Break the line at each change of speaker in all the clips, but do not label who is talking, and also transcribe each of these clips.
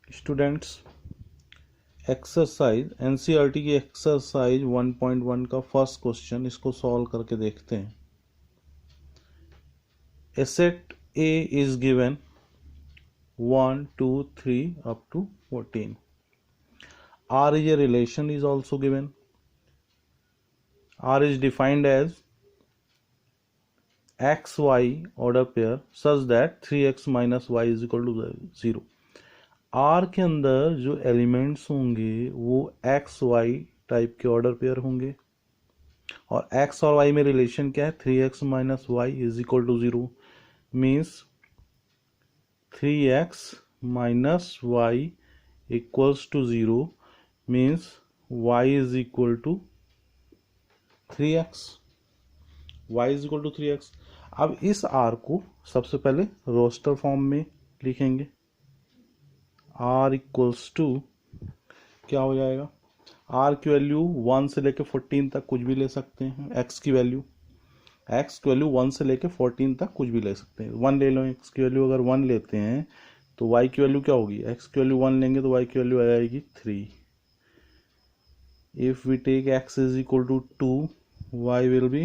Students, exercise NCERT की exercise 1.1 का first question, इसको सॉल्व करके देखते हैं। ए set A is given 1 2 3 up to 14. R is a relation is also given. R is defined as XY order pair such that 3x minus y is equal to 0. R के अंदर जो elements होंगे वो x Y type के order pair होंगे और x और y में रिलेशन क्या है, 3x minus Y is equal to 0 means 3x minus Y equals to 0 means y is equal to 3x, y is equal to 3x। अब इस r को सबसे पहले रोस्टर फॉर्म में लिखेंगे। r इक्वल्स टू क्या हो जाएगा, r की वैल्यू 1 से लेके 14 तक कुछ भी ले सकते हैं। x की वैल्यू 1 से लेके 14 तक कुछ भी ले सकते हैं। 1 ले लो, x की वैल्यू अगर 1 लेते हैं तो y की वैल्यू क्या होगी, x की वैल्यू 1 लेंगे तो y की वैल्यू आ जाएगी 3। If we take x is equal to 2, y will be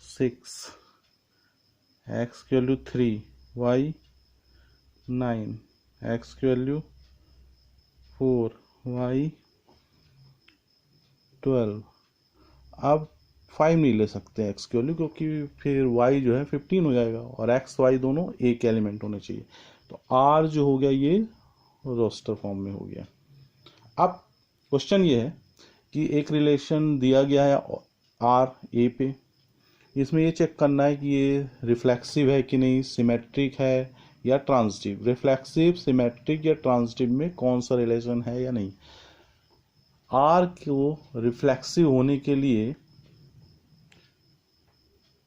6, x की वैल्यू 3, y 9, x की वैल्यू 4, y 12। अब 5 नहीं ले सकते x की वैल्यू क्योंकि फिर y जो है 15 हो जाएगा और x y दोनों एक एलिमेंट होने चाहिए। तो r जो हो गया ये रोस्टर फॉर्म में हो गया। अब क्वेश्चन ये है कि एक रिलेशन दिया गया है r a पे, इसमें ये चेक करना है कि ये रिफ्लेक्सिव है कि नहीं, सिमेट्रिक है या ट्रांजिटिव। रिफ्लेक्सिव, सिमेट्रिक या ट्रांजिटिव में कौन सा रिलेशन है या नहीं। r को रिफ्लेक्सिव होने के लिए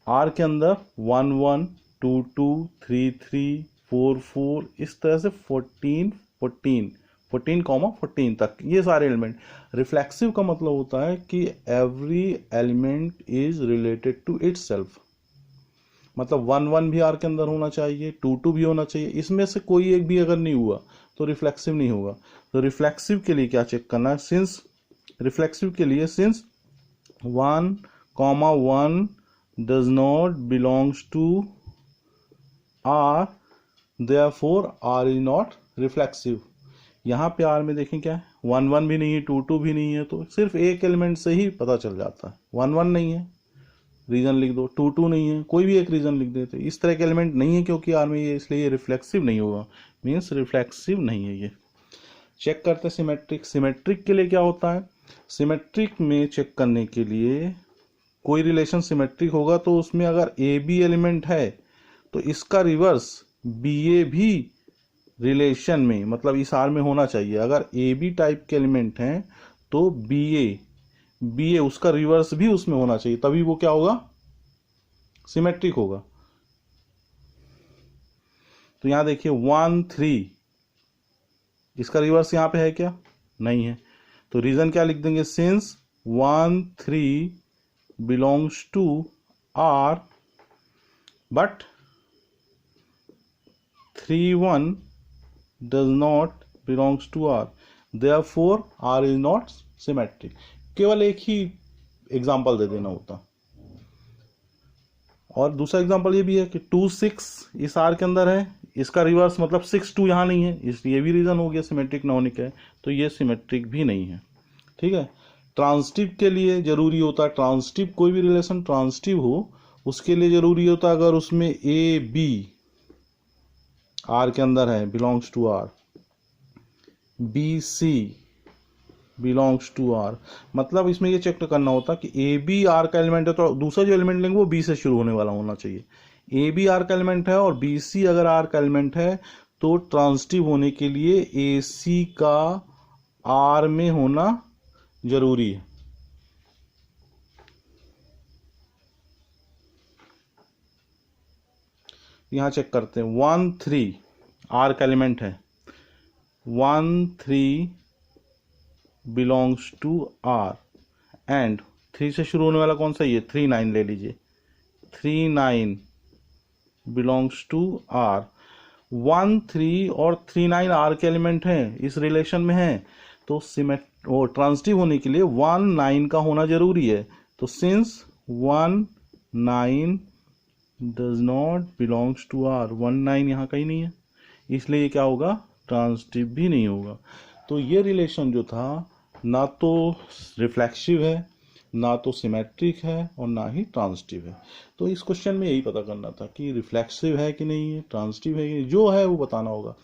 r के अंदर 1 1 2 2 3 3 4 4 इस तरह से 14 तक ये सारे एलिमेंट। रिफ्लेक्सिव का मतलब होता है कि every element is related to itself, मतलब 1 1 भी आर के अंदर होना चाहिए, 2 2 भी होना चाहिए। इसमें से कोई एक भी अगर नहीं हुआ तो रिफ्लेक्सिव नहीं होगा। तो रिफ्लेक्सिव के लिए क्या चेक करना है, सिंस रिफ्लेक्सिव के लिए since 1 1 does not belongs to R, therefore R is not reflexive। यहाँ पे R में देखें क्या है, 1 1 भी नहीं है, 2 2 भी नहीं है, तो सिर्फ एक एलिमेंट से ही पता चल जाता है। 1 1 नहीं है, रीजन लिख दो, 2 2 नहीं है, कोई भी एक रीजन लिख देते। इस तरह के एलिमेंट नहीं है क्योंकि R में ये, इसलिए ये रिफ्लेक्सिव नहीं होगा, मीन्स रिफ्लेक्सिव नहीं है ये। चेक करते हैं सिमेट्रिक। सिमेट्रिक के लिए क्या होता है, सिमेट्रिक में चेक करने के लिए कोई रिलेशन सिमेट्रिक होगा तो उसमें अगर ए बी एलिमेंट है तो इसका रिवर्स बी ए भी रिलेशन में, मतलब इस आर में होना चाहिए। अगर ए बी टाइप के एलिमेंट हैं तो बी ए उसका रिवर्स भी उसमें होना चाहिए, तभी वो क्या होगा, सिमेट्रिक होगा। तो यहां देखिए 1 3, इसका रिवर्स यहां पे है क्या, नहीं है। तो रीजन क्या लिख देंगे, since 1 3 belongs to R but 3 1 does not belongs to R, therefore R is not symmetric। केवल एक ही एग्जांपल दे देना होता। और दूसरा एग्जांपल ये भी है कि 2 6 इस R के अंदर है, इसका रिवर्स मतलब 6 2 यहाँ नहीं है, इसलिए भी रीजन हो गया सिमेट्रिक ना होने का है, तो ये सिमेट्रिक भी नहीं है। ठीक है। ट्रांजिटिव के लिए जरूरी होता है, ट्रांजिटिव कोई भी रिलेशन ट्रांजिटिव हो उसके लिए जरूरी होता है अगर उसमें ए बी आर के अंदर है, belongs to R, B C belongs to R, मतलब इसमें ये चेक करना होता कि ए बी आर का एलिमेंट है तो दूसरा जो एलिमेंट लेंगे वो बी से शुरू होने वाला होना चाहिए। ए बी आर का एलिमेंट है और बी सी अगर आर का एलिमेंट है तो ट्रांजिटिव होने के लिए ए सी का आर में होना जरूरी है। यहां चेक करते हैं 1 3 आर का एलिमेंट है, 1 3 बिलोंग्स टू आर एंड 3 से शुरू होने वाला कौन सा, ये 3 9 ले लीजिए, 3 9 बिलोंग्स टू आर। 1 3 और 3 9 आर के एलिमेंट हैं, इस रिलेशन में हैं, तो ट्रांजिटिव होने के लिए 1 9 का होना जरूरी है। तो since 1 9 does not belongs to R, 1 9 यहाँ कहीं नहीं है, इसलिए ये क्या होगा, ट्रांजिटिव भी नहीं होगा। तो ये रिलेशन जो था ना तो रिफ्लेक्सिव है, ना तो सिमेट्रिक है, और ना ही ट्रांजिटिव है। तो इस क्वेश्चन में यही पता करना था कि रिफ्लेक्सिव है कि नहीं है, ट्रांजिटिव है कि नहीं, जो है वो बताना होगा।